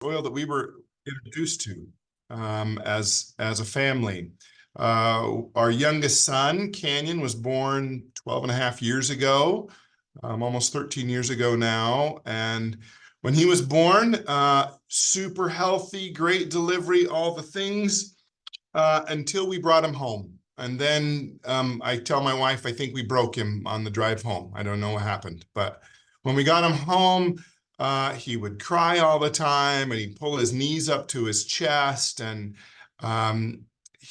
oil that we were introduced to as a family. Our youngest son, Canyon, was born 12 and a half years ago, almost 13 years ago now. And when he was born, super healthy, great delivery, all the things, until we brought him home. And then I tell my wife, I think we broke him on the drive home. I don't know what happened. But when we got him home, he would cry all the time, and he'd pull his knees up to his chest. And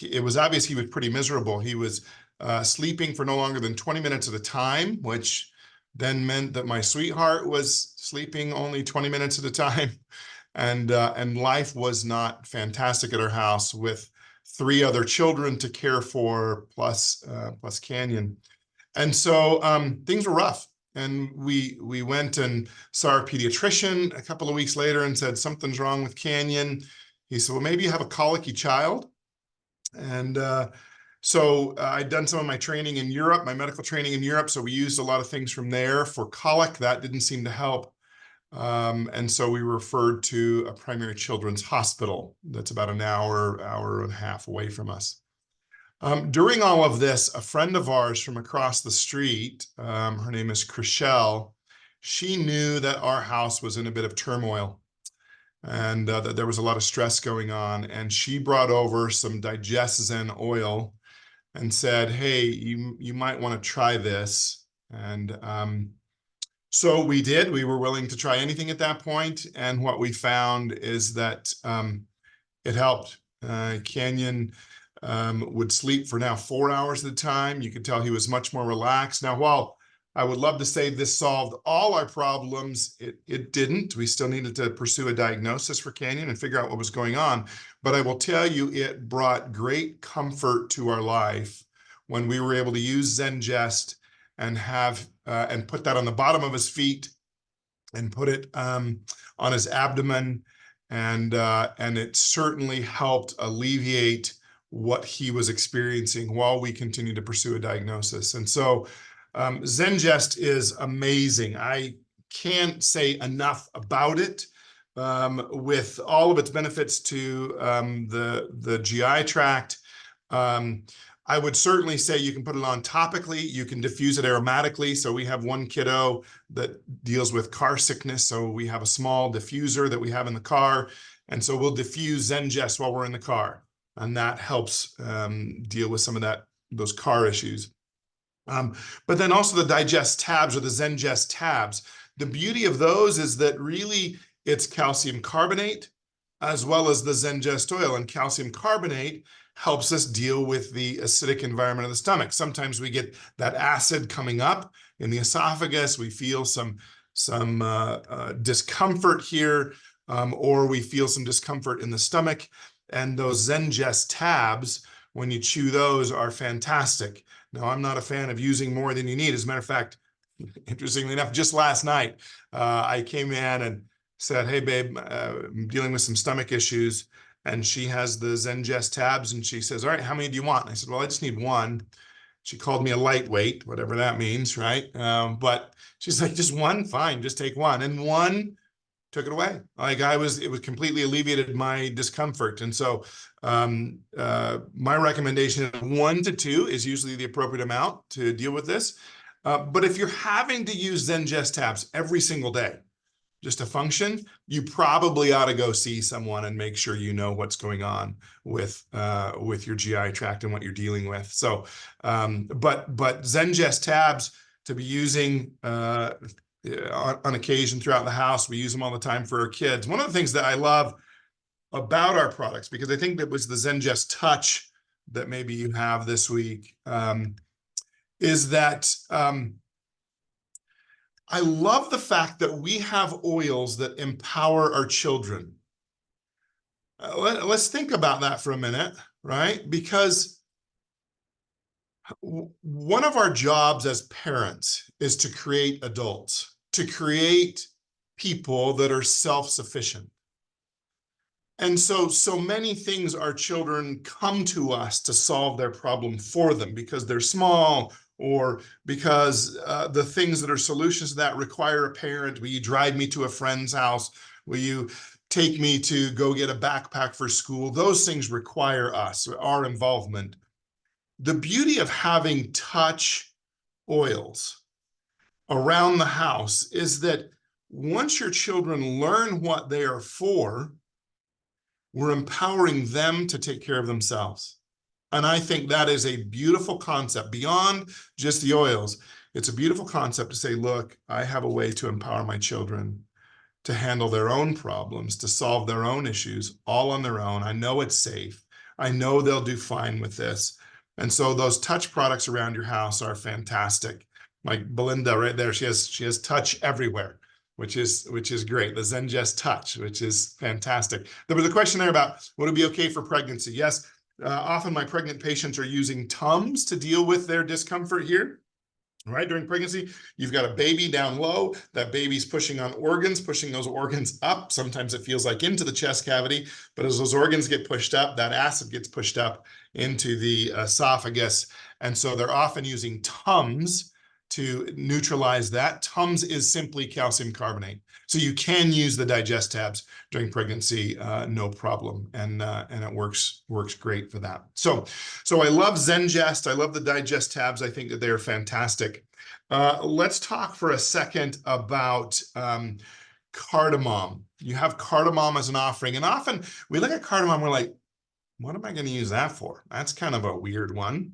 it was obvious he was pretty miserable. He was sleeping for no longer than 20 minutes at a time, which then meant that my sweetheart was sleeping only 20 minutes at a time. And life was not fantastic at our house with 3 other children to care for, plus Canyon. And so things were rough. And we went and saw our pediatrician a couple of weeks later and said, something's wrong with Canyon. He said, well, maybe you have a colicky child. And so I'd done some of my training in Europe, my medical training in Europe. So we used a lot of things from there for colic. That didn't seem to help. And so we were referred to a primary children's hospital that's about an hour and a half away from us. During all of this, a friend of ours from across the street, her name is Chriselle, she knew that our house was in a bit of turmoil and that there was a lot of stress going on. And she brought over some Digest Zen Oil and said, hey, you might want to try this. And so we did. We were willing to try anything at that point. And what we found is that it helped. Canyon would sleep for now 4 hours at a time. You could tell he was much more relaxed. Now, while I would love to say this solved all our problems, it didn't. We still needed to pursue a diagnosis for Canyon and figure out what was going on. But I will tell you, it brought great comfort to our life when we were able to use Zengest and have and put that on the bottom of his feet and put it on his abdomen. And it certainly helped alleviate what he was experiencing while we continued to pursue a diagnosis. And so Zengest is amazing. I can't say enough about it. With all of its benefits to the GI tract, I would certainly say you can put it on topically. You can diffuse it aromatically. So we have one kiddo that deals with car sickness. So we have a small diffuser that we have in the car. And so we'll diffuse Zengest while we're in the car. And that helps deal with some of those car issues. But then also the Digest tabs or the Zengest tabs. The beauty of those is that really it's calcium carbonate as well as the Zengest oil. And calcium carbonate helps us deal with the acidic environment of the stomach. Sometimes we get that acid coming up in the esophagus. We feel some discomfort here, or we feel some discomfort in the stomach. And those Zengest tabs, when you chew those, are fantastic. Now, I'm not a fan of using more than you need. As a matter of fact, interestingly enough, just last night, I came in and said, hey, babe, I'm dealing with some stomach issues. And she has the Zengest tabs, and she says, all right, how many do you want? And I said, well, I just need one. She called me a lightweight, whatever that means, right? But she's like, just one? Fine, just take one. And one took it away. Like it was completely alleviated my discomfort. And so my recommendation of 1 to 2 is usually the appropriate amount to deal with this. But if you're having to use Zengest tabs every single day, just to function, you probably ought to go see someone and make sure you know what's going on with your GI tract and what you're dealing with. So, but Zengest tabs to be using on occasion throughout the house. We use them all the time for our kids. One of the things that I love about our products, because I think that was the Zengest touch that maybe you have this week, is that I love the fact that we have oils that empower our children. Let's think about that for a minute, right? Because one of our jobs as parents is to create adults, to create people that are self-sufficient. And so many things our children come to us to solve their problem for them because they're small, or because the things that are solutions to that require a parent. Will you drive me to a friend's house? Will you take me to go get a backpack for school. Those things require us, our involvement. The beauty of having touch oils around the house is that once your children learn what they are for, we're empowering them to take care of themselves. And I think that is a beautiful concept beyond just the oils. It's a beautiful concept to say, look, I have a way to empower my children to handle their own problems, to solve their own issues, all on their own. I know it's safe. I know they'll do fine with this. And so those touch products around your house are fantastic. Like Belinda right there, she has touch everywhere, which is great. The Zengest touch, which is fantastic. There was a question there about would it be okay for pregnancy? Yes, often my pregnant patients are using Tums to deal with their discomfort here. Right, during pregnancy, you've got a baby down low, that baby's pushing on organs, pushing those organs up. Sometimes it feels like into the chest cavity, but as those organs get pushed up, that acid gets pushed up into the esophagus. And so they're often using Tums to neutralize that. Tums is simply calcium carbonate. So you can use the digest tabs during pregnancy, no problem. And it works great for that. So I love Zengest. I love the digest tabs. I think that they are fantastic. Let's talk for a second about Cardamom. You have Cardamom as an offering. And often we look at Cardamom, we're like, what am I going to use that for? That's kind of a weird one.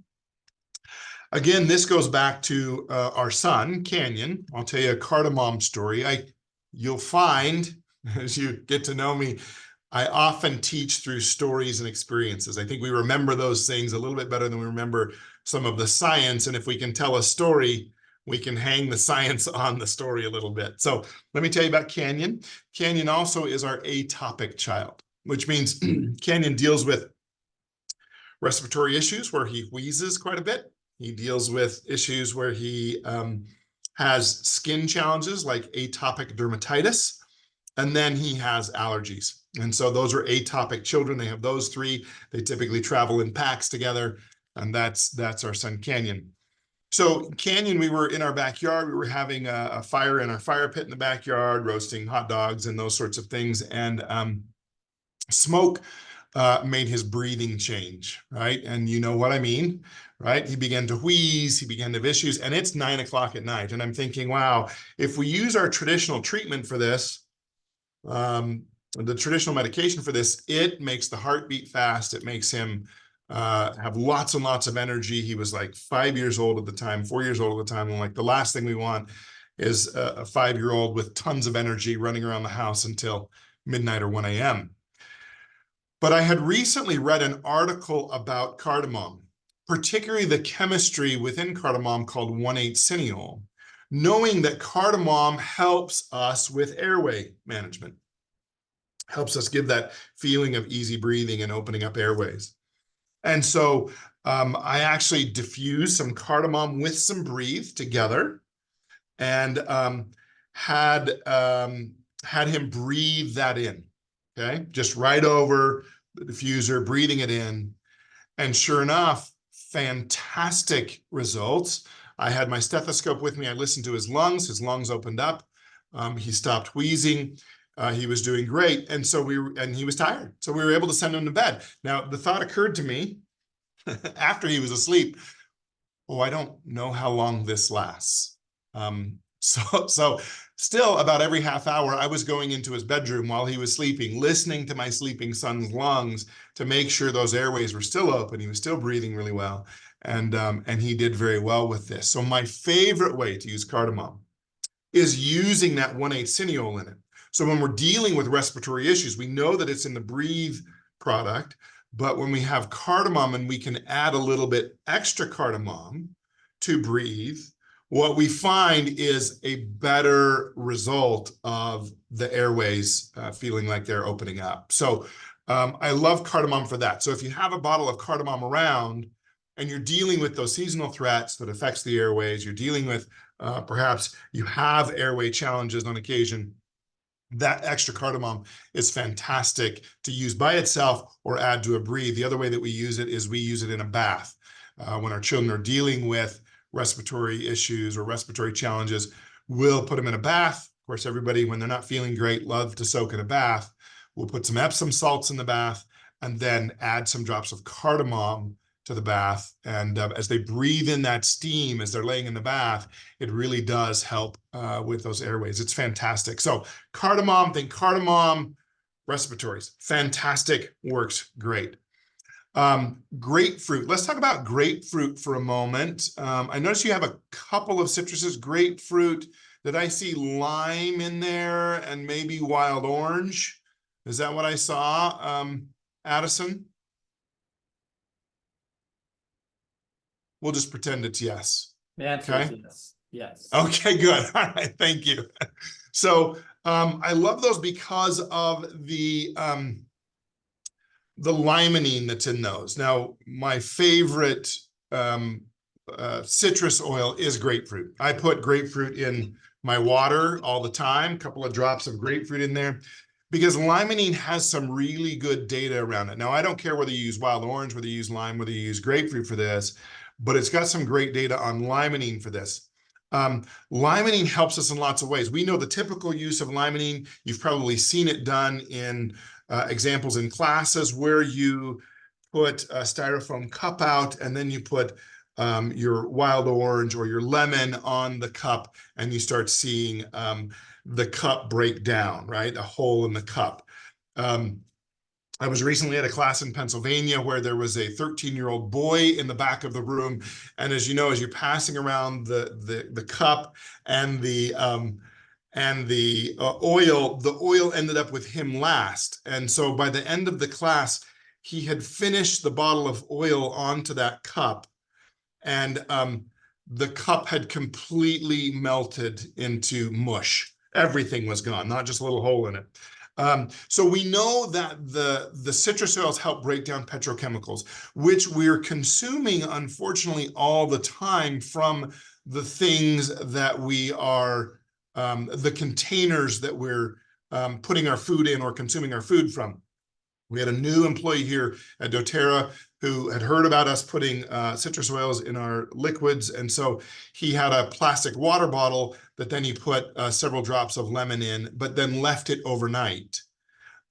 Again, this goes back to our son, Canyon. I'll tell you a Cardamom story. You'll find, as you get to know me, I often teach through stories and experiences. I think we remember those things a little bit better than we remember some of the science. And if we can tell a story, we can hang the science on the story a little bit. So let me tell you about Canyon. Canyon also is our atopic child, which means Canyon deals with respiratory issues where he wheezes quite a bit. He deals with issues where he has skin challenges like atopic dermatitis, and then he has allergies. And so those are atopic children. They have those three. They typically travel in packs together, and that's our son, Canyon. So Canyon, we were in our backyard. We were having a fire in our fire pit in the backyard, roasting hot dogs and those sorts of things. And smoke made his breathing change, right? And you know what I mean, right? He began to wheeze, he began to have issues, and it's 9 o'clock at night. And I'm thinking, wow, if we use our traditional treatment for this, the traditional medication for this, it makes the heart beat fast. It makes him have lots and lots of energy. He was like 5 years old at the time, 4 years old at the time. And like the last thing we want is a 5-year-old with tons of energy running around the house until midnight or 1 a.m. But I had recently read an article about cardamom, particularly the chemistry within cardamom called 1,8-cineol, knowing that cardamom helps us with airway management, helps us give that feeling of easy breathing and opening up airways. And so I actually diffused some cardamom with some Breathe together and had him breathe that in. Okay, just right over the diffuser, breathing it in. And sure enough, fantastic results. I had my stethoscope with me. I listened to his lungs opened up. He stopped wheezing. He was doing great. And so he was tired. So we were able to send him to bed. Now, the thought occurred to me after he was asleep, oh, I don't know how long this lasts. So still about every half hour, I was going into his bedroom while he was sleeping, listening to my sleeping son's lungs to make sure those airways were still open. He was still breathing really well. And he did very well with this. So my favorite way to use cardamom is using that 1,8-cineol in it. So when we're dealing with respiratory issues, we know that it's in the Breathe product, but when we have cardamom and we can add a little bit extra cardamom to Breathe, what we find is a better result of the airways feeling like they're opening up. So I love cardamom for that. So if you have a bottle of cardamom around and you're dealing with those seasonal threats that affects the airways, you're dealing with perhaps you have airway challenges on occasion, that extra cardamom is fantastic to use by itself or add to a Breathe. The other way that we use it is we use it in a bath. When our children are dealing with respiratory issues or respiratory challenges, we'll put them in a bath. Of course, everybody, when they're not feeling great, love to soak in a bath. We'll put some Epsom salts in the bath and then add some drops of cardamom to the bath. And as they breathe in that steam as they're laying in the bath, it really does help with those airways. It's fantastic. So cardamom, think cardamom, respiratories, fantastic, works great. Grapefruit. Let's talk about grapefruit for a moment. I notice you have a couple of citruses. Grapefruit. Did I see lime in there and maybe wild orange? Is that what I saw, Addison? We'll just pretend it's yes. The answer is yes. Yes. Okay, good. All right, thank you. So I love those because of the limonene that's in those. Now, my favorite citrus oil is grapefruit. I put grapefruit in my water all the time, a couple of drops of grapefruit in there, because limonene has some really good data around it. Now, I don't care whether you use wild orange, whether you use lime, whether you use grapefruit for this, but it's got some great data on limonene for this. Limonene helps us in lots of ways. We know the typical use of limonene. You've probably seen it done in examples in classes where you put a styrofoam cup out and then you put your wild orange or your lemon on the cup and you start seeing the cup break down, right? A hole in the cup. I was recently at a class in Pennsylvania where there was a 13-year-old boy in the back of the room. And as you know, as you're passing around the cup and the oil ended up with him last. And so by the end of the class, he had finished the bottle of oil onto that cup. And the cup had completely melted into mush. Everything was gone, not just a little hole in it. So we know that the citrus oils help break down petrochemicals, which we're consuming, unfortunately, all the time from the things that we are, the containers that we're putting our food in or consuming our food from. We had a new employee here at Dotera who had heard about us putting citrus oils in our liquids. And so he had a plastic water bottle that then he put several drops of lemon in, but then left it overnight.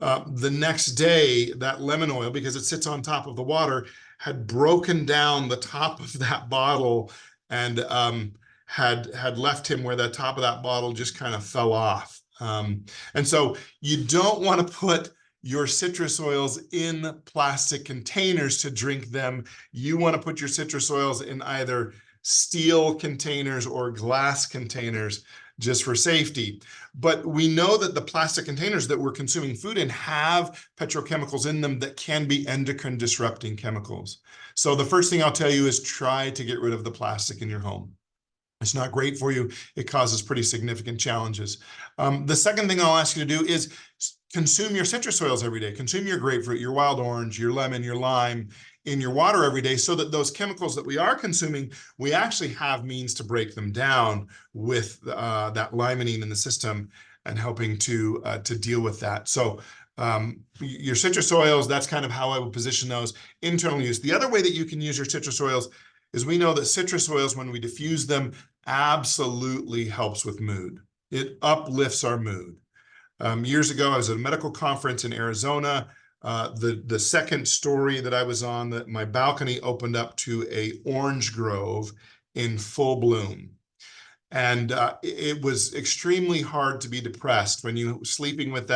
The next day, that lemon oil, because it sits on top of the water, had broken down the top of that bottle and had left him where the top of that bottle just kind of fell off. And so you don't want to put your citrus oils in plastic containers to drink them. You want to put your citrus oils in either steel containers or glass containers just for safety. But we know that the plastic containers that we're consuming food in have petrochemicals in them that can be endocrine disrupting chemicals. So the first thing I'll tell you is try to get rid of the plastic in your home. It's not great for you. It causes pretty significant challenges. The second thing I'll ask you to do is consume your citrus oils every day. Consume your grapefruit, your wild orange, your lemon, your lime in your water every day so that those chemicals that we are consuming, we actually have means to break them down with that limonene in the system and helping to deal with that. So your citrus oils, that's kind of how I would position those. Internal use. The other way that you can use your citrus oils is we know that citrus oils, when we diffuse them, absolutely helps with mood. It uplifts our mood. Years ago, I was at a medical conference in Arizona. The second story that I was on, that my balcony opened up to a orange grove in full bloom. And it was extremely hard to be depressed when you're sleeping with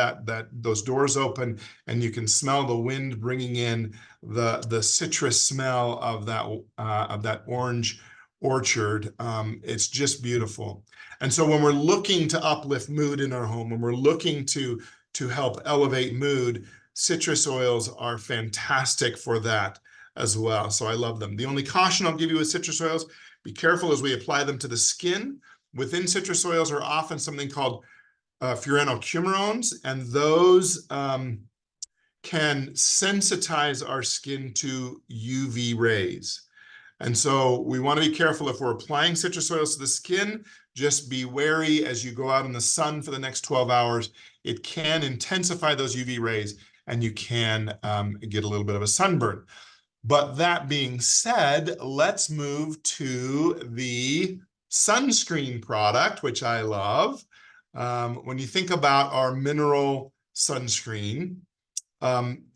those doors open and you can smell the wind bringing in the citrus smell of that orange orchard. It's just beautiful. And so when we're looking to uplift mood in our home, when we're looking to help elevate mood, citrus oils are fantastic for that as well. So I love them. The only caution I'll give you with citrus oils, be careful as we apply them to the skin. Within citrus oils are often something called furanocoumarones, and those can sensitize our skin to UV rays. And so we want to be careful if we're applying citrus oils to the skin. Just be wary as you go out in the sun for the next 12 hours. It can intensify those UV rays and you can get a little bit of a sunburn. But that being said, let's move to the sunscreen product, which I love. When you think about our mineral sunscreen.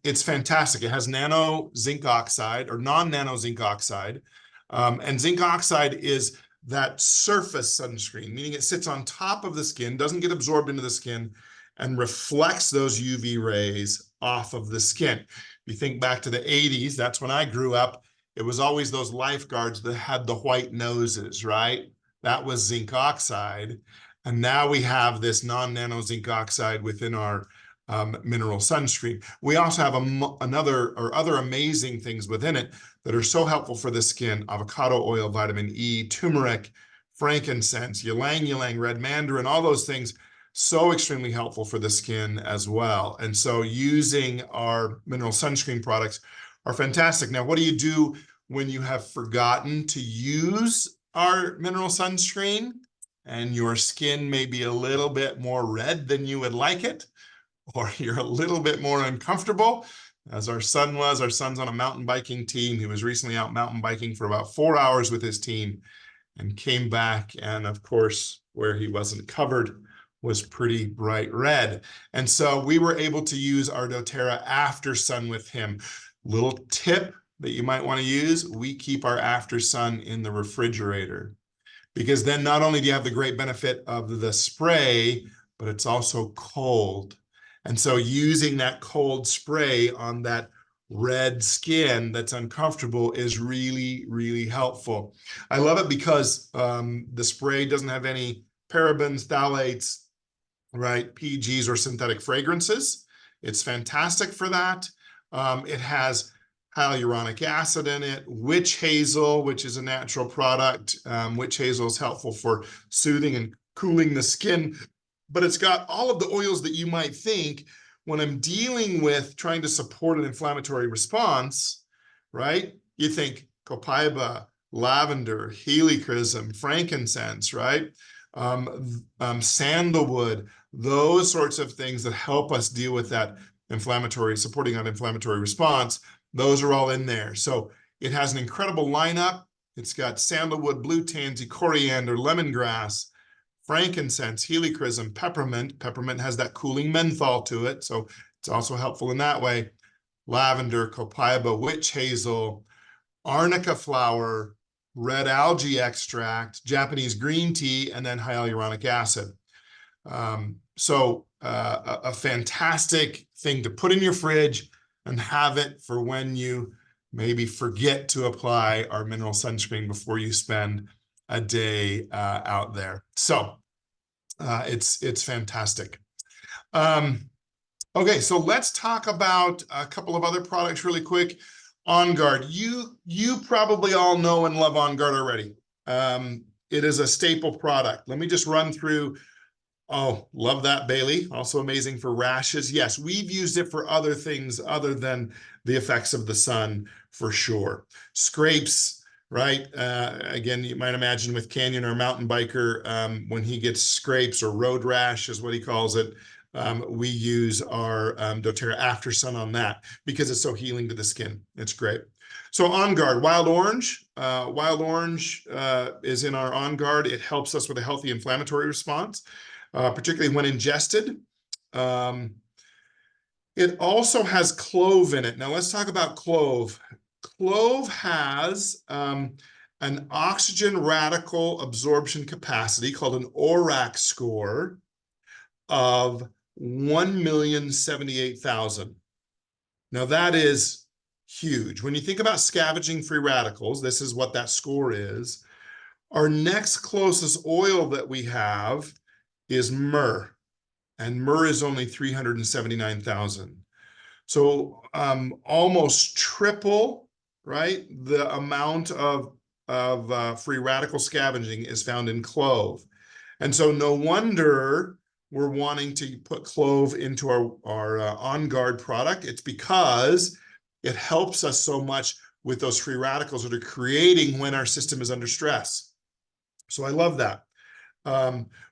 It's fantastic. It has nano zinc oxide or non-nano zinc oxide. And zinc oxide is that surface sunscreen, meaning it sits on top of the skin, doesn't get absorbed into the skin, and reflects those UV rays off of the skin. If you think back to the 80s, that's when I grew up, it was always those lifeguards that had the white noses, right? That was zinc oxide. And now we have this non-nano zinc oxide within our mineral sunscreen. We also have other amazing things within it that are so helpful for the skin: avocado oil, vitamin E, turmeric, frankincense, ylang ylang, red mandarin, all those things, so extremely helpful for the skin as well. And so using our mineral sunscreen products are fantastic. Now, what do you do when you have forgotten to use our mineral sunscreen and your skin may be a little bit more red than you would like it, or you're a little bit more uncomfortable, as our son was? Our son's on a mountain biking team. He was recently out mountain biking for about 4 hours with his team and came back. And of course, where he wasn't covered was pretty bright red. And so we were able to use our Dotera After Sun with him. Little tip that you might want to use: we keep our After Sun in the refrigerator, because then not only do you have the great benefit of the spray, but it's also cold. And so using that cold spray on that red skin that's uncomfortable is really, really helpful. I love it because the spray doesn't have any parabens, phthalates, right, PGs, or synthetic fragrances. It's fantastic for that. It has hyaluronic acid in it, witch hazel, which is a natural product. Witch hazel is helpful for soothing and cooling the skin. But it's got all of the oils that you might think when I'm dealing with trying to support an inflammatory response, right? You think copaiba, lavender, helichrysum, frankincense, right? Sandalwood, those sorts of things that help us deal with that supporting that inflammatory response. Those are all in there. So it has an incredible lineup. It's got sandalwood, blue tansy, coriander, lemongrass, frankincense, helichrysum, peppermint. Peppermint has that cooling menthol to it, so it's also helpful in that way. Lavender, copaiba, witch hazel, arnica flower, red algae extract, Japanese green tea, and then hyaluronic acid. A fantastic thing to put in your fridge and have it for when you maybe forget to apply our mineral sunscreen before you spend a day out there. So it's fantastic. Okay, so let's talk about a couple of other products really quick. OnGuard, you probably all know and love OnGuard already. It is a staple product. Let me just run through. Oh, love that, Bailey. Also amazing for rashes. Yes, we've used it for other things other than the effects of the sun, for sure. Scrapes, right? Again, you might imagine with Canyon, or mountain biker, when he gets scrapes or road rash is what he calls it, we use our Dotera After Sun on that because it's so healing to the skin. It's great. So OnGuard, wild orange. Wild orange is in our OnGuard. It helps us with a healthy inflammatory response, particularly when ingested. It also has clove in it. Now let's talk about clove. Clove has an oxygen radical absorption capacity called an ORAC score of 1,078,000. Now that is huge. When you think about scavenging free radicals, this is what that score is. Our next closest oil that we have is myrrh, and myrrh is only 379,000. So almost triple, right? The amount of free radical scavenging is found in clove. And so no wonder we're wanting to put clove into our OnGuard product. It's because it helps us so much with those free radicals that are creating when our system is under stress. So I love that.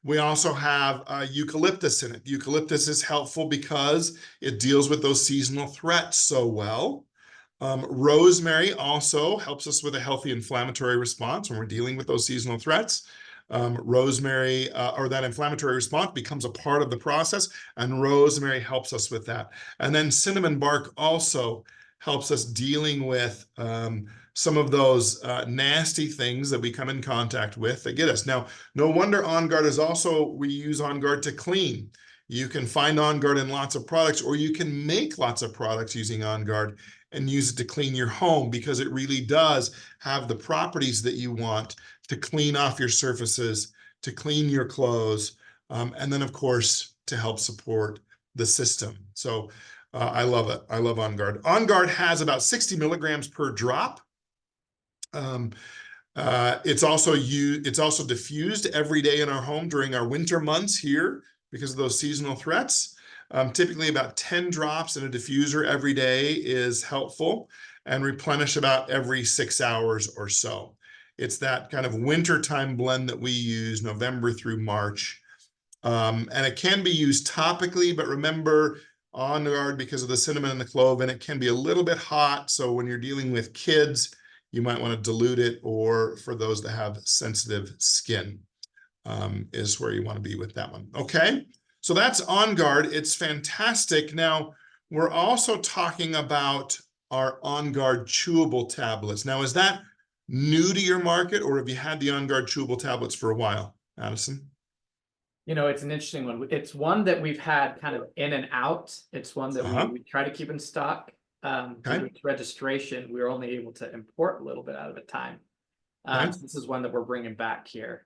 We also have eucalyptus in it. Eucalyptus is helpful because it deals with those seasonal threats so well. Rosemary also helps us with a healthy inflammatory response when we're dealing with those seasonal threats. rosemary or that inflammatory response becomes a part of the process, and rosemary helps us with that. And then cinnamon bark also helps us dealing with some of those nasty things that we come in contact with that get us. Now, no wonder OnGuard is also, we use OnGuard to clean. You can find OnGuard in lots of products, or you can make lots of products using OnGuard and use it to clean your home, because it really does have the properties that you want to clean off your surfaces, to clean your clothes, and then, of course, to help support the system. So I love it. I love OnGuard. OnGuard has about 60 milligrams per drop. It's also diffused every day in our home during our winter months here because of those seasonal threats. Typically about 10 drops in a diffuser every day is helpful, and replenish about every 6 hours or so. It's that kind of wintertime blend that we use November through March. And it can be used topically, but remember, OnGuard, because of the cinnamon and the clove, and it can be a little bit hot. So when you're dealing with kids, you might want to dilute it, or for those that have sensitive skin, is where you want to be with that one. Okay, so that's OnGuard. It's fantastic. Now, we're also talking about our OnGuard chewable tablets. Now, is that new to your market, or have you had the OnGuard chewable tablets for a while, Addison? You know, it's an interesting one. It's one that we've had kind of in and out. It's one that we try to keep in stock. Due to its registration, we were only able to import a little bit out of a time. So this is one that we're bringing back here.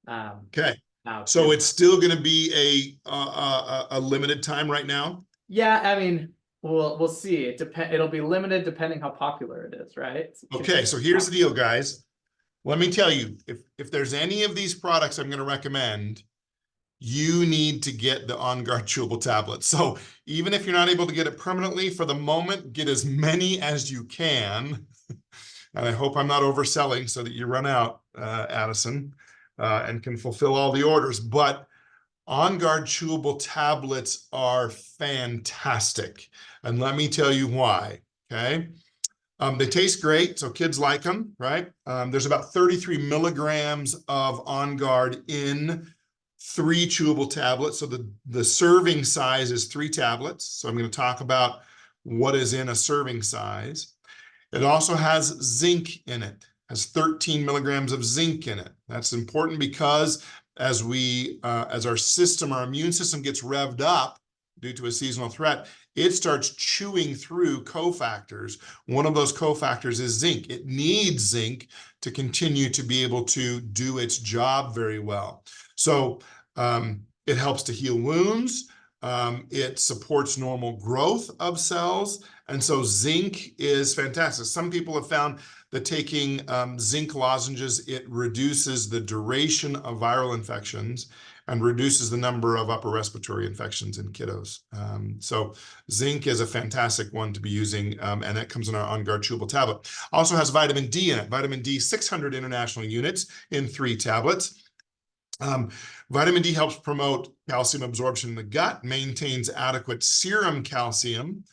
Okay. Now, So it's still going to be a limited time right now? Yeah, I mean, we'll see. It'll be limited depending how popular it is, right? Okay, so here's the deal, guys. Let me tell you, if there's any of these products I'm going to recommend, you need to get the OnGuard chewable tablets. So even if you're not able to get it permanently, for the moment, get as many as you can. And I hope I'm not overselling so that you run out, Addison, and can fulfill all the orders. But OnGuard chewable tablets are fantastic. And let me tell you why, okay? They taste great, so kids like them, right? There's about 33 milligrams of OnGuard in 3 chewable tablets. So the serving size is 3 tablets. So I'm going to talk about what is in a serving size. It also has zinc in it, has 13 milligrams of zinc in it. That's important because as our immune system gets revved up due to a seasonal threat, it starts chewing through cofactors. One of those cofactors is zinc. It needs zinc to continue to be able to do its job very well. So it helps to heal wounds. It supports normal growth of cells. And so zinc is fantastic. Some people have found that taking zinc lozenges, it reduces the duration of viral infections and reduces the number of upper respiratory infections in kiddos. So zinc is a fantastic one to be using, and that comes in our OnGuard chewable tablet. Also has vitamin D in it. Vitamin D, 600 international units in 3 tablets. Vitamin D helps promote calcium absorption in the gut, maintains adequate serum calcium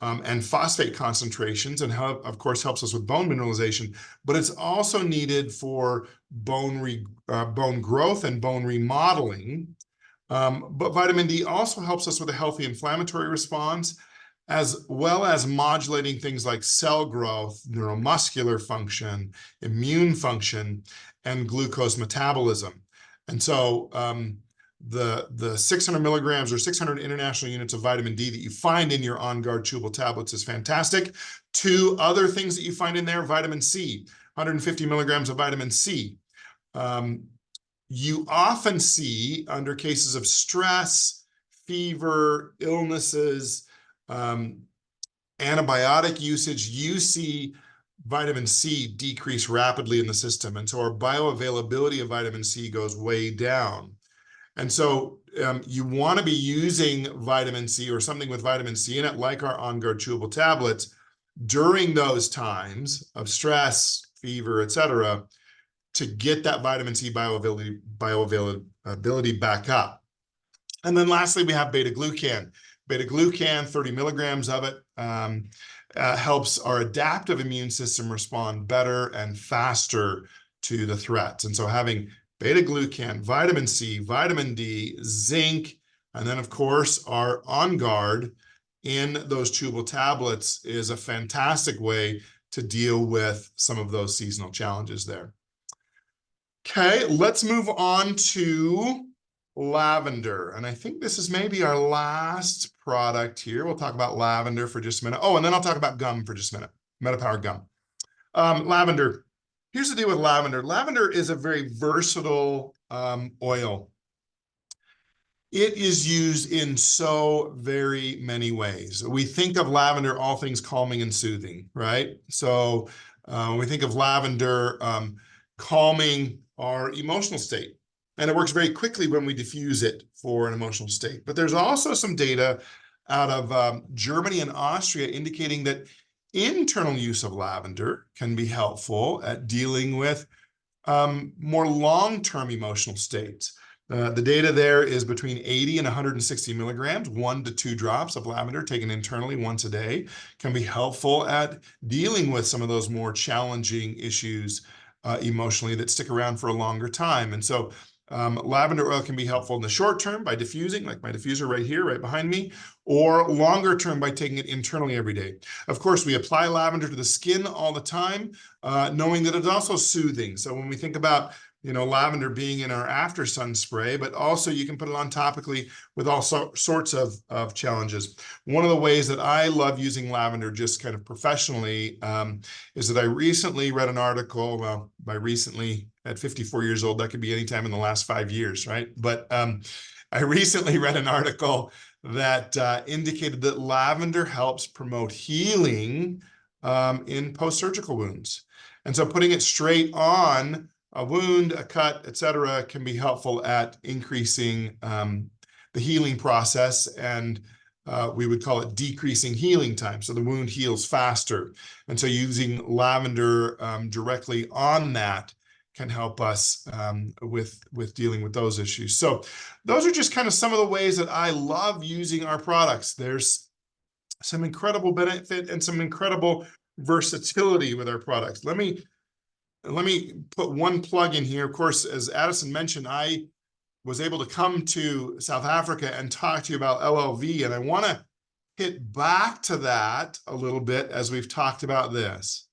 and phosphate concentrations, and of course helps us with bone mineralization, but it's also needed for bone growth and bone remodeling. But vitamin D also helps us with a healthy inflammatory response, as well as modulating things like cell growth, neuromuscular function, immune function, and glucose metabolism. And so the 600 milligrams or 600 international units of vitamin D that you find in your OnGuard chewable tablets is fantastic. 2 other things that you find in there, vitamin C, 150 milligrams of vitamin C. You often see under cases of stress, fever, illnesses, antibiotic usage, you see vitamin C decrease rapidly in the system. And so our bioavailability of vitamin C goes way down. And so you want to be using vitamin C or something with vitamin C in it, like our OnGuard chewable tablets, during those times of stress, fever, et cetera, to get that vitamin C bioavailability back up. And then lastly, we have beta-glucan. Beta-glucan, 30 milligrams of it, helps our adaptive immune system respond better and faster to the threats. And so having beta-glucan, vitamin C, vitamin D, zinc, and then of course our OnGuard in those chewable tablets is a fantastic way to deal with some of those seasonal challenges there. Okay, let's move on to lavender. And I think this is maybe our last product here. We'll talk about lavender for just a minute. Oh, and then I'll talk about gum for just a minute, Metapower gum. Lavender. Here's the deal with lavender. Lavender is a very versatile oil. It is used in so very many ways. We think of lavender, all things calming and soothing, right? So when we think of lavender, calming our emotional state. And it works very quickly when we diffuse it for an emotional state. But there's also some data out of Germany and Austria indicating that internal use of lavender can be helpful at dealing with more long-term emotional states. The data there is between 80 and 160 milligrams, 1 to 2 drops of lavender taken internally once a day can be helpful at dealing with some of those more challenging issues emotionally that stick around for a longer time. And so lavender oil can be helpful in the short term by diffusing, like my diffuser right here, right behind me, or longer term by taking it internally every day. Of course, we apply lavender to the skin all the time, knowing that it's also soothing. So when we think about lavender being in our After Sun spray, but also you can put it on topically with all sorts of challenges. One of the ways that I love using lavender just kind of professionally is that I recently read an article, well, by recently, at 54 years old, that could be anytime in the last 5 years, right? But I recently read an article that indicated that lavender helps promote healing in post-surgical wounds. And so putting it straight on a wound, a cut, etc., can be helpful at increasing the healing process, and we would call it decreasing healing time. So the wound heals faster. And so using lavender directly on that can help us with dealing with those issues. So those are just kind of some of the ways that I love using our products. There's some incredible benefit and some incredible versatility with our products. Let me put one plug in here. Of course, as Addison mentioned, I was able to come to South Africa and talk to you about LLV, and I want to hit back to that a little bit as we've talked about this.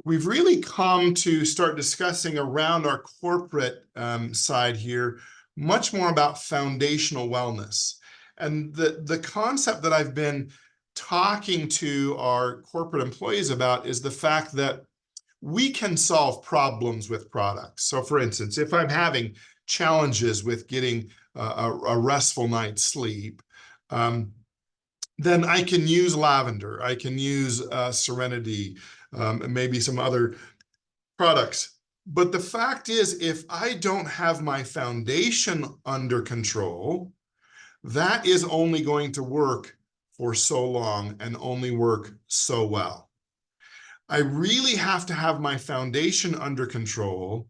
We've really come to start discussing around our corporate side here much more about foundational wellness. And the concept that I've been talking to our corporate employees about is the fact that we can solve problems with products. So for instance, if I'm having challenges with getting a restful night's sleep, then I can use lavender, I can use Serenity, and maybe some other products. But the fact is, if I don't have my foundation under control, that is only going to work for so long and only work so well. I really have to have my foundation under control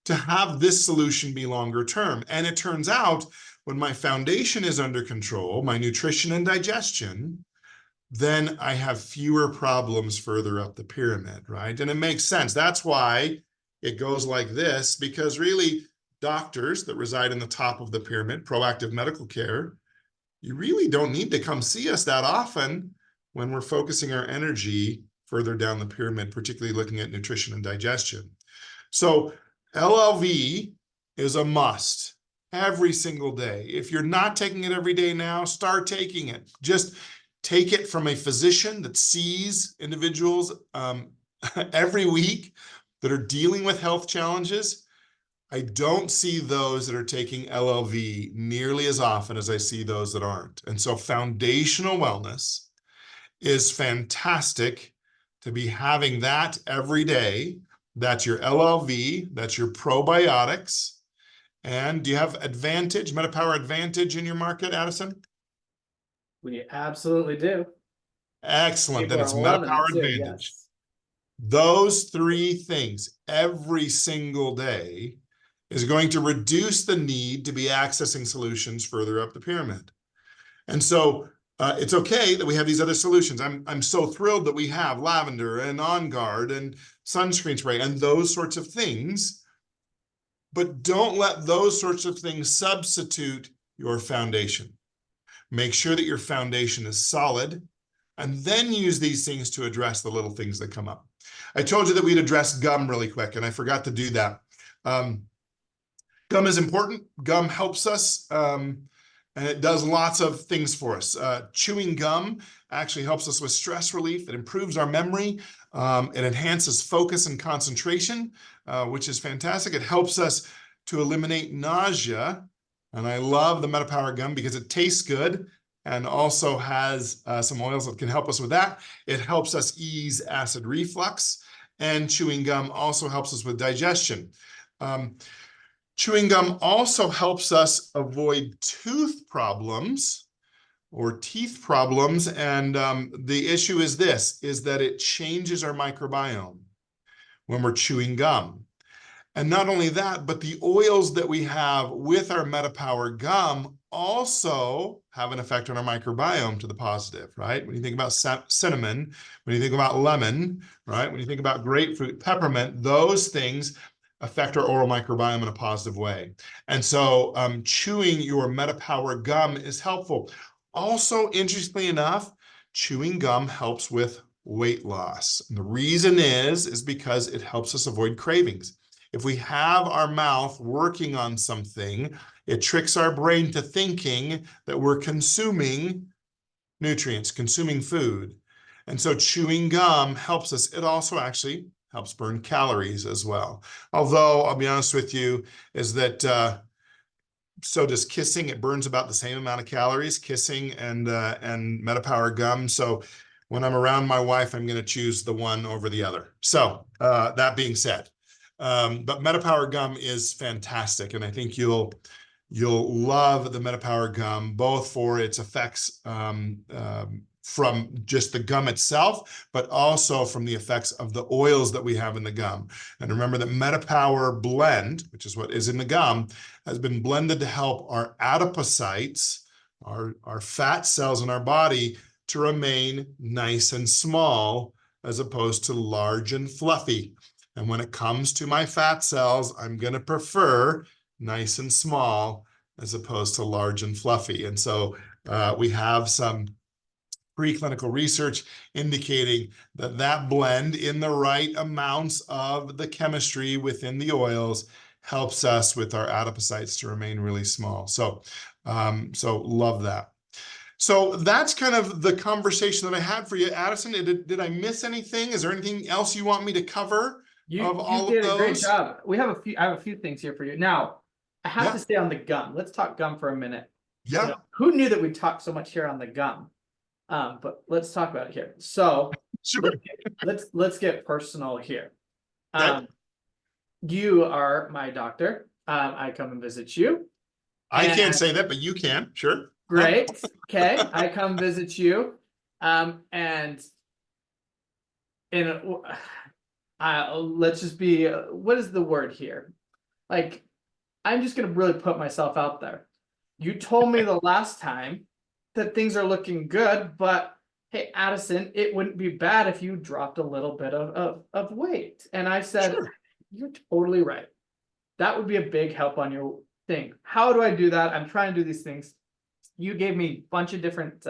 to have this solution be longer term. And it turns out when my foundation is under control, my nutrition and digestion, then I have fewer problems further up the pyramid, right? And it makes sense. That's why it goes like this, because really doctors that reside in the top of the pyramid, proactive medical care, you really don't need to come see us that often when we're focusing our energy further down the pyramid, particularly looking at nutrition and digestion. So LLV is a must every single day. If you're not taking it every day now, start taking it. Just take it from a physician that sees individuals every week that are dealing with health challenges. I don't see those that are taking LLV nearly as often as I see those that aren't. And so foundational wellness is fantastic to be having that every day. That's your LLV, that's your probiotics. And do you have Advantage, Metapower Advantage in your market, Addison? We absolutely do. Excellent. Then People it's are loving Metapower it too, Advantage. yes. Those three things every single day is going to reduce the need to be accessing solutions further up the pyramid. And so it's okay that we have these other solutions. I'm so thrilled that we have lavender and OnGuard and sunscreen spray and those sorts of things. but don't let those sorts of things substitute your foundation. Make sure that your foundation is solid, and then use these things to address the little things that come up. I told you that we'd address gum really quick, and I forgot to do that. Gum is important. Gum helps us, and it does lots of things for us. Chewing gum actually helps us with stress relief. It improves our memory. It enhances focus and concentration, which is fantastic. It helps us to eliminate nausea. And I love the MetaPower gum because it tastes good and also has some oils that can help us with that. It helps us ease acid reflux, and chewing gum also helps us with digestion. Chewing gum also helps us avoid tooth problems or teeth problems. And the issue is this, is that it changes our microbiome when we're chewing gum. And not only that, but the oils that we have with our MetaPower gum also have an effect on our microbiome to the positive, right? When you think about cinnamon, when you think about lemon, right? When you think about grapefruit, peppermint, those things affect our oral microbiome in a positive way. And so chewing your MetaPower gum is helpful. Also, interestingly enough, chewing gum helps with weight loss. And the reason is because it helps us avoid cravings. If we have our mouth working on something, it tricks our brain to thinking that we're consuming nutrients, consuming food. And so chewing gum helps us. It also actually helps burn calories as well. Although, I'll be honest with you, is that so does kissing. It burns about the same amount of calories, kissing and MetaPower gum. So when I'm around my wife, I'm going to choose the one over the other. So that being said, but MetaPower gum is fantastic, and I think you'll love the MetaPower gum, both for its effects from just the gum itself, but also from the effects of the oils that we have in the gum. And remember that MetaPower blend, which is what is in the gum, has been blended to help our adipocytes, our fat cells in our body, to remain nice and small as opposed to large and fluffy. And when it comes to my fat cells, I'm going to prefer nice and small as opposed to large and fluffy. And so we have some preclinical research indicating that that blend in the right amounts of the chemistry within the oils helps us with our adipocytes to remain really small. So, so love that. So that's kind of the conversation that I had for you, Addison. Did I miss anything? Is there anything else you want me to cover? You did a great job. I have a few things here for you. Now, I have to stay on the gum. Let's talk gum for a minute. Yeah. You know, who knew that we'd talk so much here on the gum? But let's talk about it here. So Sure. let's get personal here. Okay. You are my doctor. I come and visit you. I can't say that, but you can. Sure. Great. Okay. I come visit you. And let's just be, what is the word here? Like, I'm just going to really put myself out there. You told me the last time that things are looking good, but hey, Addison, it wouldn't be bad if you dropped a little bit of weight. And I said, sure. You're totally right. That would be a big help on your thing. How do I do that? I'm trying to do these things. You gave me a bunch of different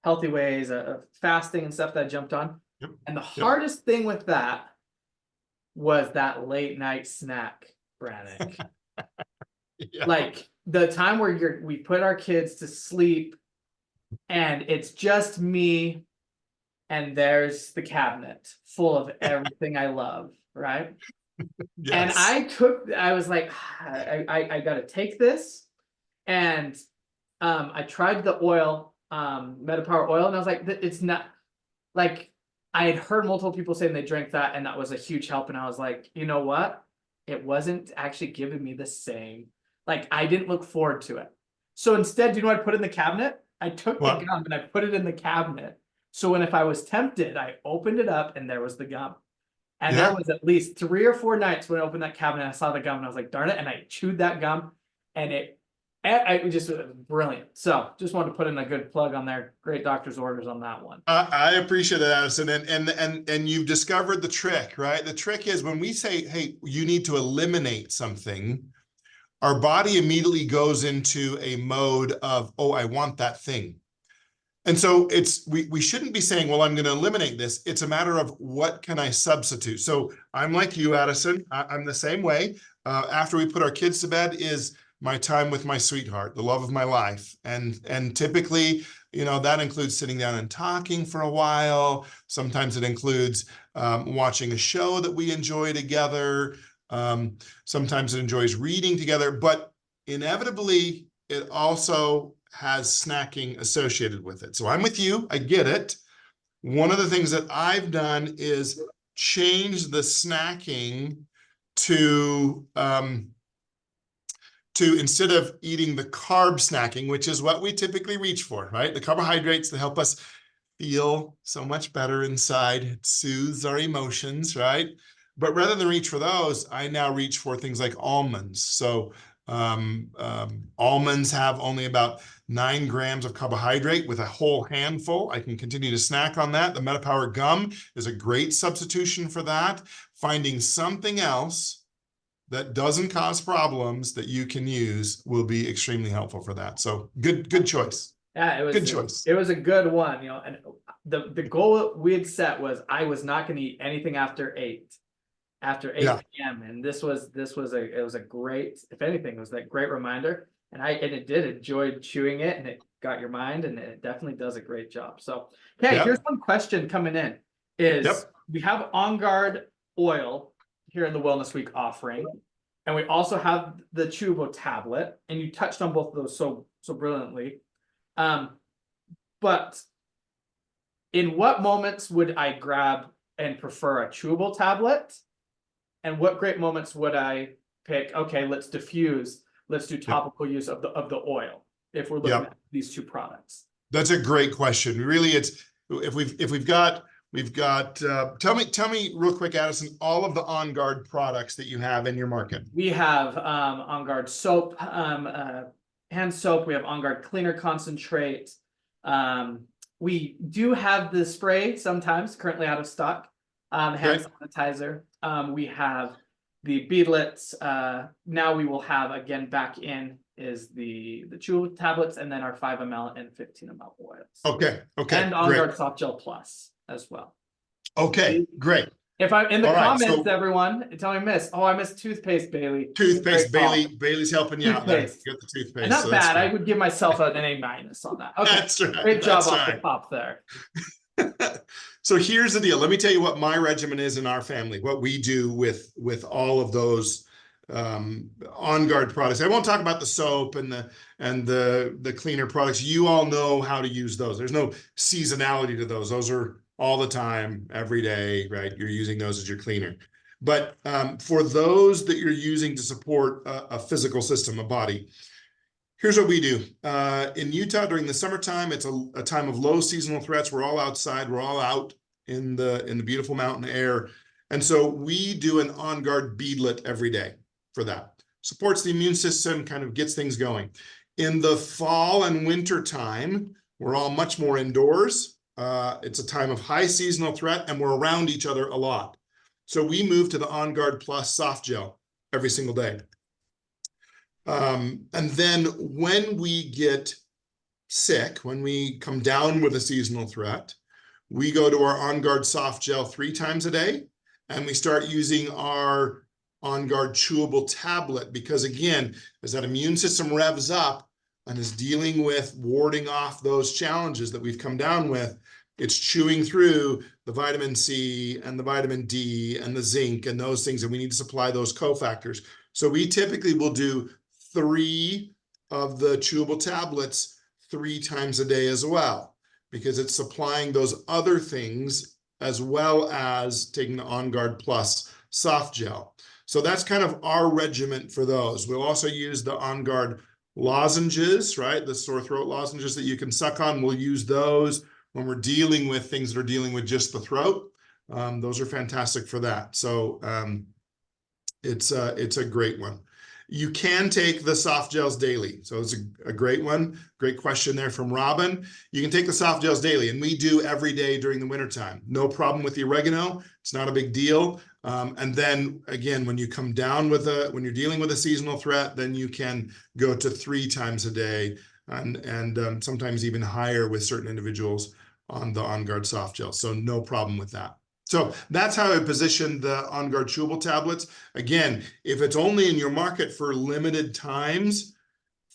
healthy ways of fasting and stuff that I jumped on. Yep. And the hardest thing with that was that late night snack, Brannick. Like the time where we put our kids to sleep and it's just me and there's the cabinet full of everything I love, right? Yes. And I was like, I got to take this. And I tried the oil, MetaPower oil, and I was like, it's not, like, I had heard multiple people saying they drank that and that was a huge help. And I was like, you know what? It wasn't actually giving me the same. Like, I didn't look forward to it. So instead, do you know what I put in the cabinet? I took the gum and I put it in the cabinet. So if I was tempted, I opened it up and there was the gum. And there was at least 3 or 4 nights when I opened that cabinet, I saw the gum and I was like, darn it. And I chewed that gum and I just brilliant. So just wanted to put in a good plug on there. Great doctor's orders on that one. I appreciate that, Addison, and you've discovered the trick, right? The trick is when we say, "Hey, you need to eliminate something," our body immediately goes into a mode of, "Oh, I want that thing." And so we shouldn't be saying, "Well, I'm going to eliminate this." It's a matter of what can I substitute. So I'm like you, Addison. I'm the same way. After we put our kids to bed is my time with my sweetheart, the love of my life. And typically, that includes sitting down and talking for a while. Sometimes it includes watching a show that we enjoy together. Sometimes it enjoys reading together, but inevitably it also has snacking associated with it. So I'm with you. I get it. One of the things that I've done is change the snacking to instead of eating the carb snacking, which is what we typically reach for, right? The carbohydrates that help us feel so much better inside. It soothes our emotions, right? But rather than reach for those, I now reach for things like almonds. So almonds have only about 9 grams of carbohydrate with a whole handful. I can continue to snack on that. The MetaPower gum is a great substitution for that. Finding something else that doesn't cause problems that you can use will be extremely helpful for that. So good choice. Yeah, it was good choice. It was a good one, and the goal we had set was I was not going to eat anything after 8 p.m. And it was a great, if anything, it was that great reminder. And it did enjoy chewing it, and it got your mind, and it definitely does a great job. So, okay, here's one question coming in is we have OnGuard oil here in the Wellness Week offering, and we also have the chewable tablet, and you touched on both of those so brilliantly. But in what moments would I grab and prefer a chewable tablet? And what great moments would I pick? Okay, let's diffuse. Let's do topical use of the oil if we're looking at these two products. That's a great question. Really, it's if we've got tell me real quick, Addison, all of the OnGuard products that you have in your market. We have OnGuard soap, hand soap. We have OnGuard cleaner concentrate. We do have the spray sometimes, currently out of stock. Hand sanitizer. We have the beadlets. Now we will have again back in is the chewable tablets, and then our 5 ml and 15 ml oils. Okay. And OnGuard Soft Gel Plus as well. Okay, great. If I'm in the comments, everyone, tell me I missed toothpaste, Bailey. Toothpaste, Bailey's helping you out there. You got the toothpaste. And not bad. I would give myself an A- on that. Okay, that's right. Great job off the top there. So here's the deal. Let me tell you what my regimen is in our family, what we do with all of those OnGuard products. I won't talk about the soap and the cleaner products. You all know how to use those. There's no seasonality to those. Those are all the time, every day, right? You're using those as your cleaner. But for those that you're using to support a physical system, a body, here's what we do. In Utah during the summertime, it's a time of low seasonal threats. We're all outside. We're all out in the beautiful mountain air. And so we do an OnGuard beadlet every day for that. Supports the immune system, kind of gets things going. In the fall and winter time, we're all much more indoors. It's a time of high seasonal threat, and we're around each other a lot. So we move to the OnGuard Plus soft gel every single day. And then when we get sick, when we come down with a seasonal threat, we go to our OnGuard soft gel 3 times a day, and we start using our OnGuard chewable tablet, because again, as that immune system revs up and is dealing with warding off those challenges that we've come down with, it's chewing through the vitamin C and the vitamin D and the zinc and those things, and we need to supply those cofactors. So we typically will do 3 of the chewable tablets 3 times a day as well, because it's supplying those other things as well as taking the OnGuard Plus soft gel. So that's kind of our regimen for those. We'll also use the OnGuard lozenges, right? The sore throat lozenges that you can suck on. We'll use those when we're dealing with things that are dealing with just the throat. Those are fantastic for that. So it's a great one. You can take the soft gels daily. So it's a great one. Great question there from Robin. You can take the soft gels daily, and we do every day during the wintertime. No problem with the oregano. It's not a big deal. And then again, when you come down with when you're dealing with a seasonal threat, then you can go to 3 times a day and sometimes even higher with certain individuals on the OnGuard soft gel. So no problem with that. So that's how I position the OnGuard chewable tablets. Again, if it's only in your market for limited times,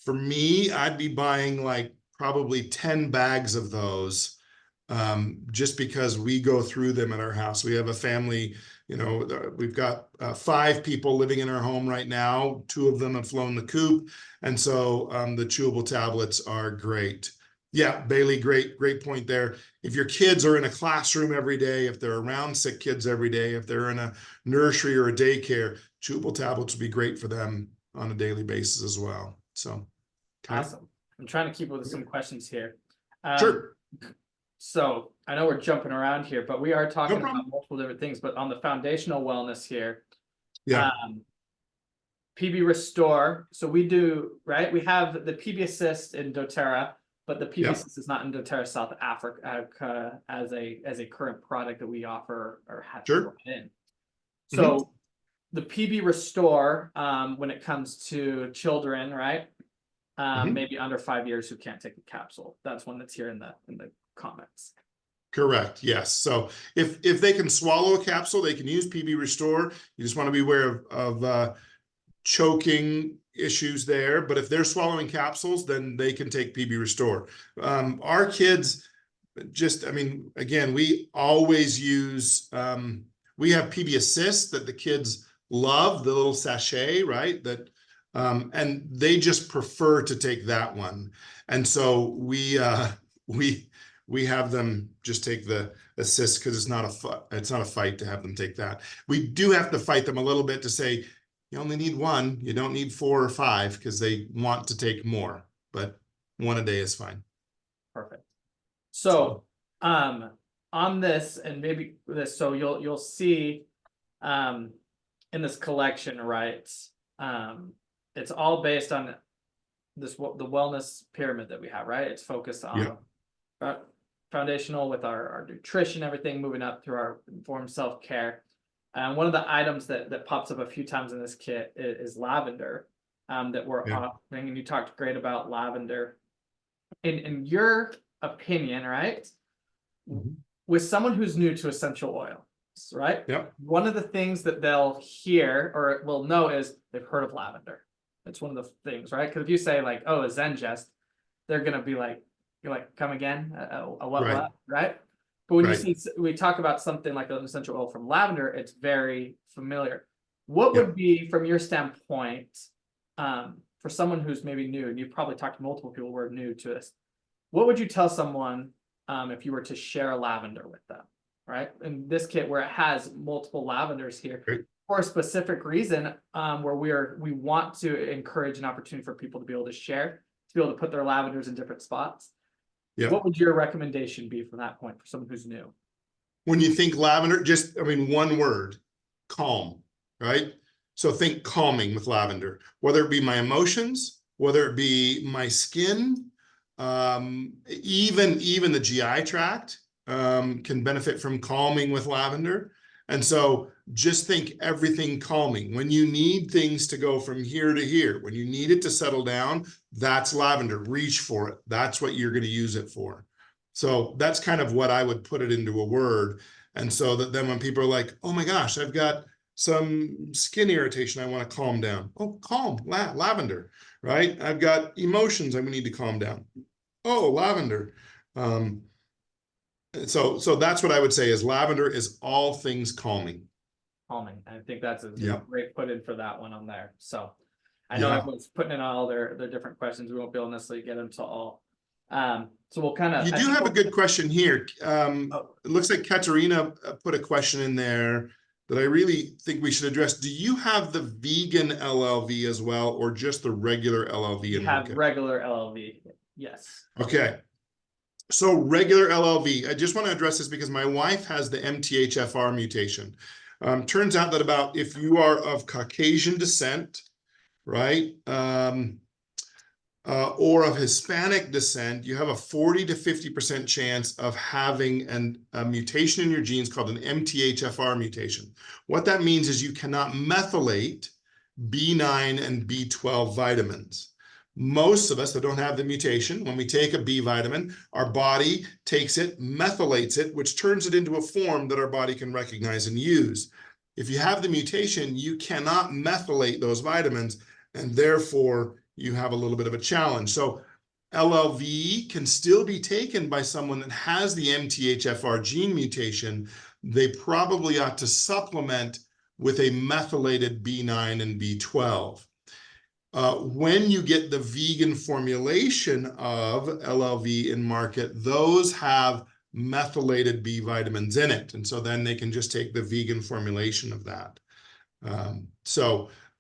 for me, I'd be buying like probably 10 bags of those, just because we go through them at our house. We have a family, you know, we've got 5 people living in our home right now. 2 of them have flown the coop. And so the chewable tablets are great. Yeah, Bailey, great point there. If your kids are in a classroom every day, if they're around sick kids every day, if they're in a nursery or a daycare, chewable tablets would be great for them on a daily basis as well. So, okay. Awesome. I'm trying to keep with some questions here. Sure. So I know we're jumping around here, but we are talking about multiple different things. But on the foundational wellness here, yeah, PB Restore. So we do, right? We have the PB Assist in Dotera, but the PB Assist is not in Dotera South Africa as a current product that we offer or have in. So the PB Restore, when it comes to children, right? Maybe under 5 years who can't take a capsule. That's one that's here in the comments. Correct. Yes. So if they can swallow a capsule, they can use PB Restore. You just want to be aware of choking issues there. But if they're swallowing capsules, then they can take PB Restore. Our kids just, I mean, again, we always use, we have PB Assist that the kids love, the little sachet, right? That, and they just prefer to take that one. And so we have them just take the Assist because it's not a fight to have them take that. We do have to fight them a little bit to say, you only need 1, you don't need 4 or 5 because they want to take more, but 1 a day is fine. Perfect. So on this and maybe this, so you'll see in this collection, right? It's all based on the wellness pyramid that we have, right? It's focused on foundational with our nutrition, everything moving up through our informed self-care. And one of the items that pops up a few times in this kit is lavender that we're offering. And you talked great about lavender. In your opinion, right? With someone who's new to essential oils, right? One of the things that they'll hear or will know is they've heard of lavender. It's one of the things, right? Because if you say like, oh, a Zengest, they're gonna be like, you're like, come again? What? Right? But when you see, we talk about something like an essential oil from lavender, it's very familiar. What would be, from your standpoint, for someone who's maybe new, and you've probably talked to multiple people who are new to this, what would you tell someone if you were to share lavender with them, right? In this kit where it has multiple lavenders here for a specific reason, where we want to encourage an opportunity for people to be able to share, to be able to put their lavenders in different spots. What would your recommendation be from that point for someone who's new? When you think lavender, just, I mean, one word, calm, right? So think calming with lavender, whether it be my emotions, whether it be my skin, even the GI tract can benefit from calming with lavender. And so just think everything calming. When you need things to go from here to here, when you need it to settle down, that's lavender. Reach for it. That's what you're going to use it for. So that's kind of what I would put it into a word. And so that then when people are like, oh my gosh, I've got some skin irritation, I want to calm down. Oh, calm, lavender, right? I've got emotions I need to calm down. Oh, lavender. So that's what I would say is lavender is all things calming. Calming. I think that's a great put in for that one on there. So I know everyone's putting in all their different questions. We won't be able to necessarily get them to all. So we'll kind of. You do have a good question here. It looks like Katerina put a question in there that I really think we should address. Do you have the vegan LLV as well, or just the regular LLV? You have regular LLV. Yes. Okay. So regular LLV, I just want to address this because my wife has the MTHFR mutation. Turns out that if you are of Caucasian descent, right? Or of Hispanic descent, you have a 40 to 50% chance of having a mutation in your genes called an MTHFR mutation. What that means is you cannot methylate B9 and B12 vitamins. Most of us that don't have the mutation, when we take a B vitamin, our body takes it, methylates it, which turns it into a form that our body can recognize and use. If you have the mutation, you cannot methylate those vitamins, and therefore you have a little bit of a challenge. So LLV can still be taken by someone that has the MTHFR gene mutation. They probably ought to supplement with a methylated B9 and B12. When you get the vegan formulation of LLV in market, those have methylated B vitamins in it. And so then they can just take the vegan formulation of that.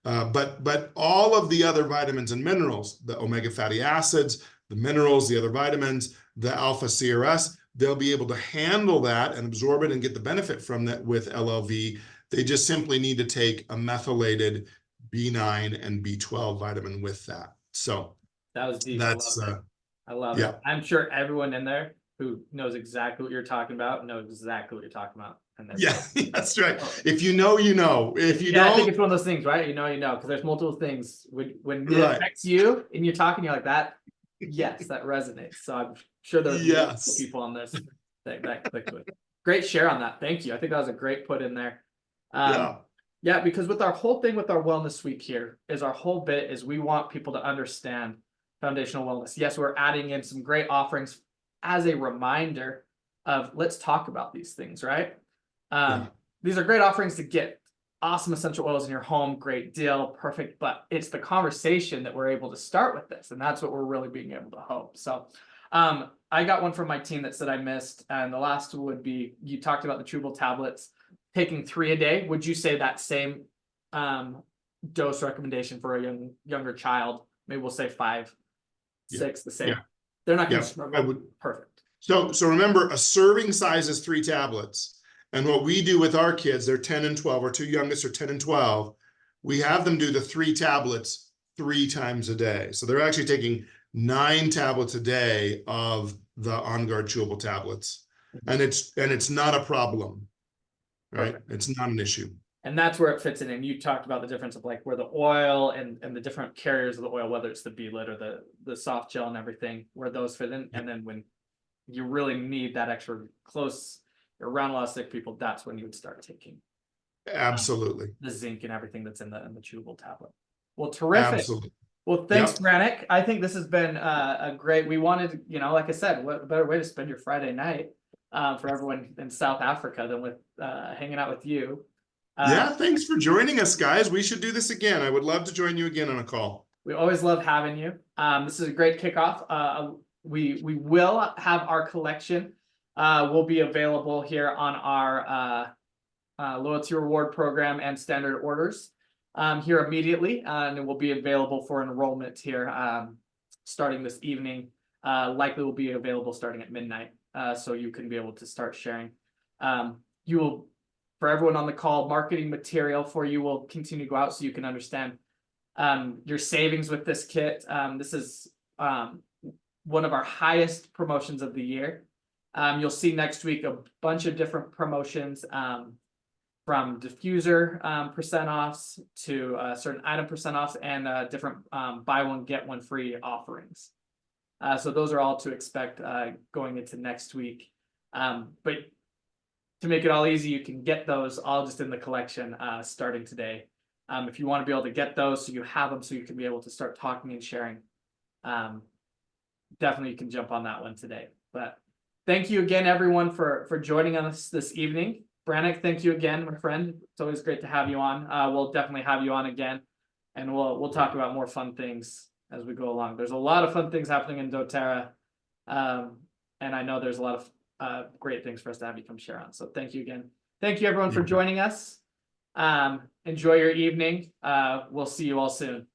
But all of the other vitamins and minerals, the omega fatty acids, the minerals, the other vitamins, the alpha CRS, they'll be able to handle that and absorb it and get the benefit from that with LLV. They just simply need to take a methylated B9 and B12 vitamin with that. So that was deep. that's I love it. I'm sure everyone in there who knows exactly what you're talking about knows exactly what you're talking about. And yeah, that's right. If you know, you know. If you don't, I think it's one of those things, right? You know, because there's multiple things when it affects you and you're talking, you're like that. Yes, that resonates. So I'm sure there's multiple people on this that clicked with. Great share on that. Thank you. I think that was a great put in there. Yeah, because with our whole thing with our wellness week here is our whole bit is we want people to understand foundational wellness. Yes, we're adding in some great offerings as a reminder of let's talk about these things, right? These are great offerings to get awesome essential oils in your home, great deal, perfect. But it's the conversation that we're able to start with this, and that's what we're really being able to hope. So I got one from my team that said I missed, and the last would be you talked about the chewable tablets. Taking 3 a day, would you say that same dose recommendation for a younger child? Maybe we'll say 5, 6, the same. They're not going to struggle. Perfect. So remember, a serving size is 3 tablets. And what we do with our kids, they're 10 and 12, our 2 youngest are 10 and 12. We have them do the 3 tablets 3 times a day. So they're actually taking 9 tablets a day of the OnGuard chewable tablets. And it's not a problem. Right. Perfect. It's not an issue. And that's where it fits in. And you talked about the difference of like where the oil and the different carriers of the oil, whether it's the beadlet or the soft gel and everything, where those fit in. And then when you really need that extra close, you're around a lot of sick people, that's when you would start taking absolutely the zinc and everything that's in the chewable tablet. Well, terrific. Absolutely. Well, thanks, Brannick. I think this has been a great, we wanted, like I said, what a better way to spend your Friday night for everyone in South Africa than with hanging out with you. Yeah, thanks for joining us, guys. We should do this again. I would love to join you again on a call. We always love having you. This is a great kickoff. We will have our collection will be available here on our loyalty reward program and standard orders here immediately, and it will be available for enrollment here starting this evening. Likely will be available starting at midnight. So you can be able to start sharing. You will, for everyone on the call, marketing material for you will continue to go out so you can understand your savings with this kit. This is one of our highest promotions of the year. You'll see next week a bunch of different promotions from diffuser percent offs to certain item percent offs and different buy one, get one free offerings. So those are all to expect going into next week. But to make it all easy, you can get those all just in the collection starting today. If you want to be able to get those so you have them so you can be able to start talking and sharing, definitely you can jump on that one today. But thank you again, everyone, for joining us this evening. Brannick, thank you again, my friend. It's always great to have you on. We'll definitely have you on again, and we'll talk about more fun things as we go along. There's a lot of fun things happening in Dotera, and I know there's a lot of great things for us to have you come share on. So thank you again. Thank you, everyone, for joining us. Enjoy your evening. We'll see you all soon.